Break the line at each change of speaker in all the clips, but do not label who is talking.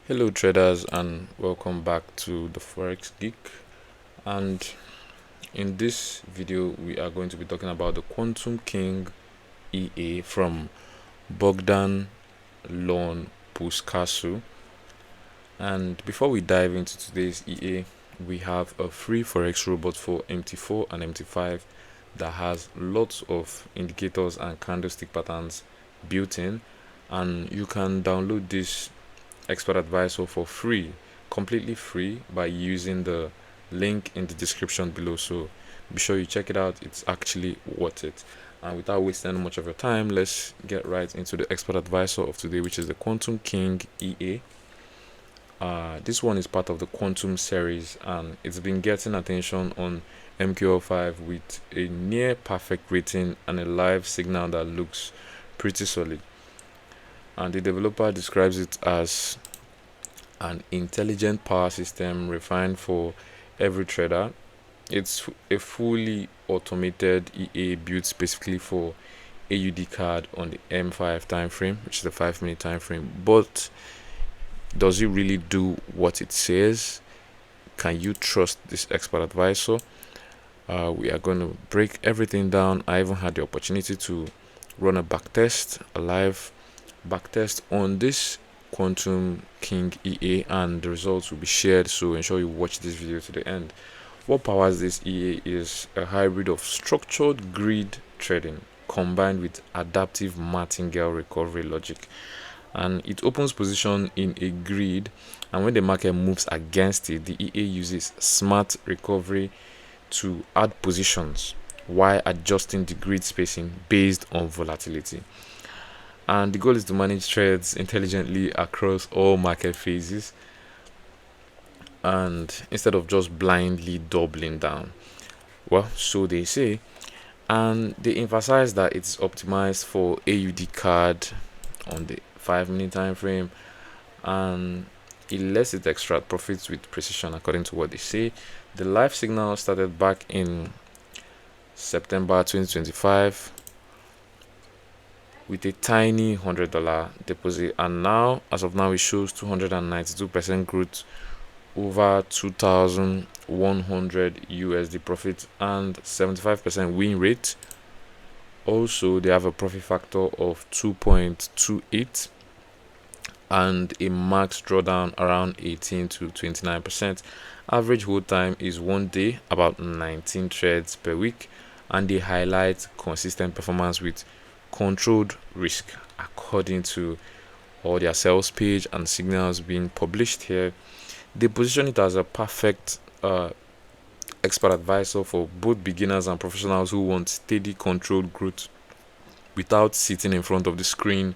Hello traders, and welcome back to the Forex Geek. And in this video we are going to be talking about the Quantum King EA from Bogdan Lon Puskasu. And before we dive into today's EA, we have a free Forex robot for MT4 and MT5 that has lots of indicators and candlestick patterns built in, and you can download this expert advisor for free, completely free, by using the link in the description below. So be sure you check it out, it's actually worth it. And without wasting much of your time, let's get right into the expert advisor of today, which is the Quantum King EA. This one is part of the Quantum series, and it's been getting attention on MT4 with a near perfect rating and a live signal that looks pretty solid. And the developer describes it as an intelligent power system refined for every trader. It's a fully automated EA built specifically for AUDCAD on the M5 time frame, which is the 5-minute time frame. But does it really do what it says? Can you trust this expert advisor? We are going to break everything down. I even had the opportunity to run a live backtest on this Quantum King EA, and the results will be shared, so ensure you watch this video to the end. What powers this EA is a hybrid of structured grid trading combined with adaptive martingale recovery logic, and it opens position in a grid, and when the market moves against it, the EA uses smart recovery to add positions while adjusting the grid spacing based on volatility. And the goal is to manage trades intelligently across all market phases, and instead of just blindly doubling down. Well, so they say, and they emphasize that it's optimized for AUDCAD on the 5-minute time frame, and it lets it extract profits with precision according to what they say. The live signal started back in September 2025 with a tiny $100 deposit, and now, as of now, it shows 292% growth, over 2,100 USD profit, and 75% win rate. Also, they have a profit factor of 2.28 and a max drawdown around 18 to 29%. Average hold time is 1 day, about 19 trades per week, and they highlight consistent performance with controlled risk according to all their sales page and signals being published here. They position it as a perfect expert advisor for both beginners and professionals who want steady controlled growth without sitting in front of the screen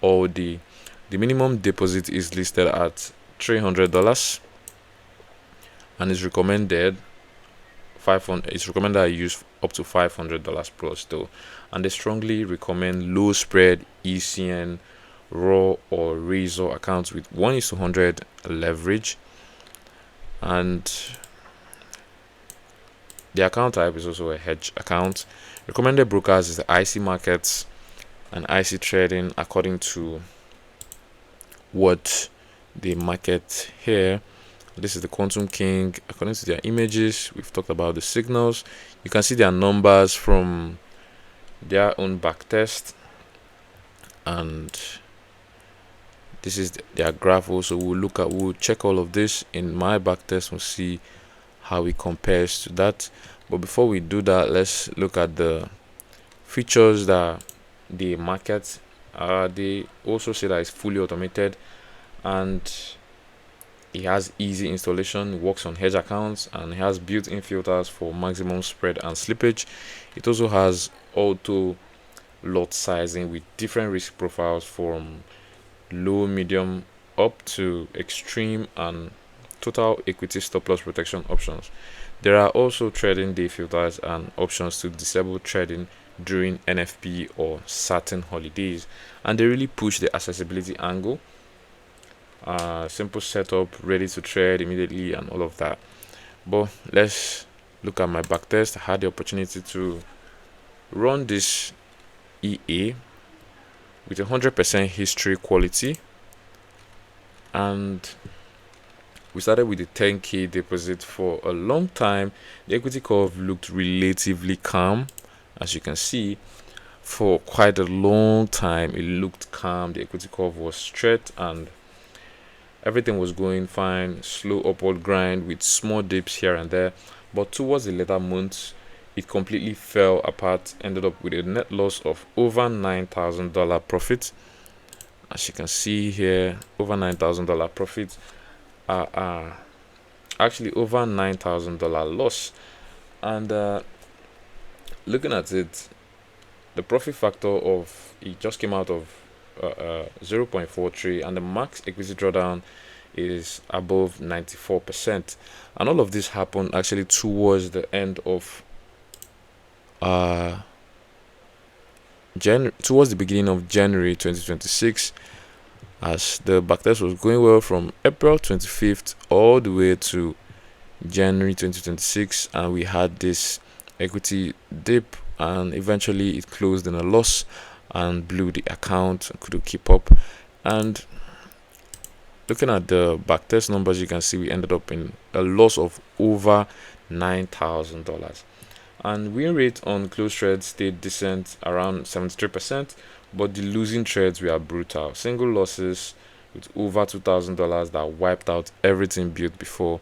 all day. The minimum deposit is listed at $300, and it's recommended I use up to $500 plus though, and they strongly recommend low spread ECN, raw or razor accounts with 1:100 leverage, and the account type is also a hedge account. Recommended brokers is the IC markets and IC trading according to what they market here. This is the Quantum King according to their images. We've talked about the signals. You can see their numbers from their own backtest, and this is their graph. Also, we'll check all of this in my backtest. We'll see how it compares to that. But before we do that, let's look at the features that they market. They also say that it's fully automated, and it has easy installation, works on hedge accounts, and it has built-in filters for maximum spread and slippage. It also has auto lot sizing with different risk profiles from low, medium up to extreme, and total equity stop loss protection options. There are also trading day filters and options to disable trading during NFP or certain holidays, and they really push the accessibility angle. Simple setup, ready to trade immediately, and all of that. But let's look at my backtest. I had the opportunity to run this EA with 100% history quality, and we started with a 10k deposit. For a long time the equity curve looked relatively calm. As you can see, for quite a long time it looked calm. The equity curve was straight and everything was going fine, slow upward grind with small dips here and there. But towards the later months it completely fell apart, ended up with a net loss of over $9,000 profit. As you can see here, over $9,000 profit, actually over $9,000 loss. And looking at it, the profit factor of it just came out of 0.43, and the max equity drawdown is above 94%. And all of this happened actually towards the end of towards the beginning of January 2026, as the backtest was going well from April 25th all the way to January 2026, and we had this equity dip and eventually it closed in a loss and blew the account, couldn't keep up. And looking at the backtest numbers, you can see we ended up in a loss of over $9,000. And win rate on close trades stayed decent around 73%, but the losing trades were brutal. Single losses with over $2,000 that wiped out everything built before.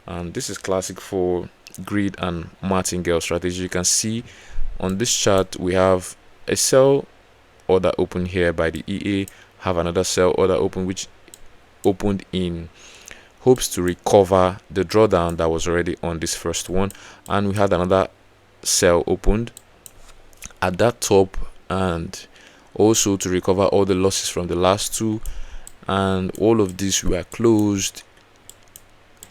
And this is classic for greed and martingale strategy. You can see on this chart we have a sell order open here by the EA, have another sell order open which opened in hopes to recover the drawdown that was already on this first one, and we had another sell opened at that top and also to recover all the losses from the last two, and all of these were closed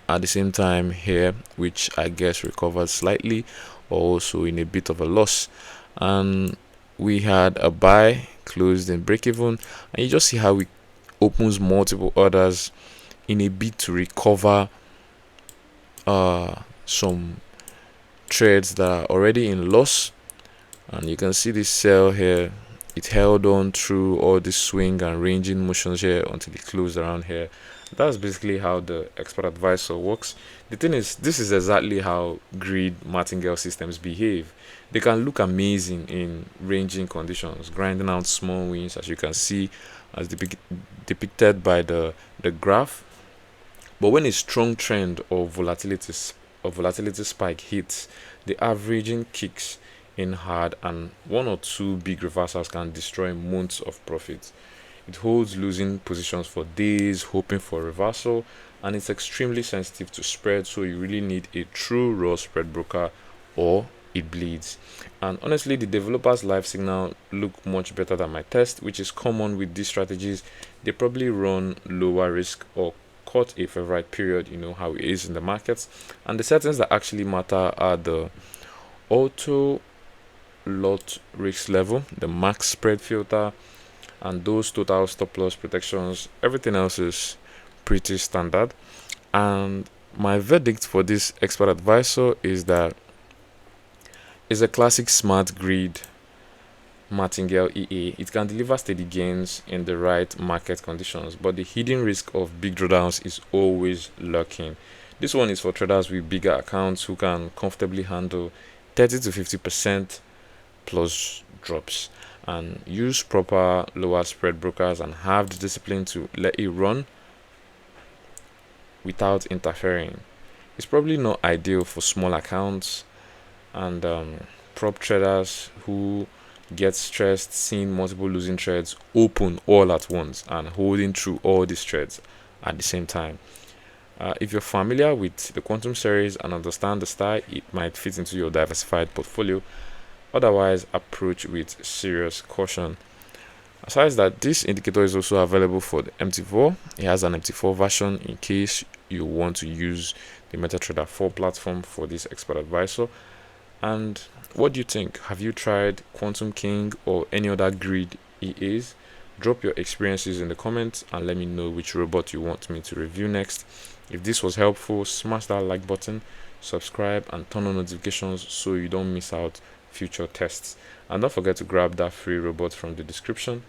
at the same time here, which I guess recovered slightly, also in a bit of a loss. And we had a buy closed in break even, and you just see how it opens multiple orders in a bid to recover some trades that are already in loss. And you can see this sell here, it held on through all this swing and ranging motions here until it closed around here. That's basically how the expert advisor works. The thing is, this is exactly how greed martingale systems behave. They can look amazing in ranging conditions, grinding out small wins, as you can see, as depicted by the graph. But when a strong trend or volatility spike hits, the averaging kicks in hard, and one or two big reversals can destroy months of profit. It holds losing positions for days, hoping for a reversal, and it's extremely sensitive to spread, so you really need a true raw spread broker or it bleeds. And honestly, the developer's live signal look much better than my test, which is common with these strategies. They probably run lower risk or caught a favorite period, you know how it is in the markets. And the settings that actually matter are the auto lot risk level, the max spread filter, and those total stop loss protections. Everything else is pretty standard. And my verdict for this expert advisor is that it's a classic smart greed martingale EA. It can deliver steady gains in the right market conditions, but the hidden risk of big drawdowns is always lurking. This one is for traders with bigger accounts who can comfortably handle 30 to 50% plus drops, and use proper lower spread brokers and have the discipline to let it run without interfering. It's probably not ideal for small accounts and prop traders who get stressed seeing multiple losing trades open all at once and holding through all these trades at the same time. If you're familiar with the quantum series and understand the style, it might fit into your diversified portfolio. Otherwise, approach with serious caution. Aside that, this indicator is also available for the MT4. It has an MT4 version in case you want to use the MetaTrader 4 platform for this expert advisor. And what do you think? Have you tried Quantum King or any other greed EAs? Drop your experiences in the comments and let me know which robot you want me to review next. If this was helpful, smash that like button, subscribe, and turn on notifications so you don't miss out future tests. And don't forget to grab that free robot from the description.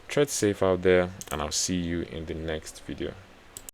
Trade safe out there, and I'll see you in the next video.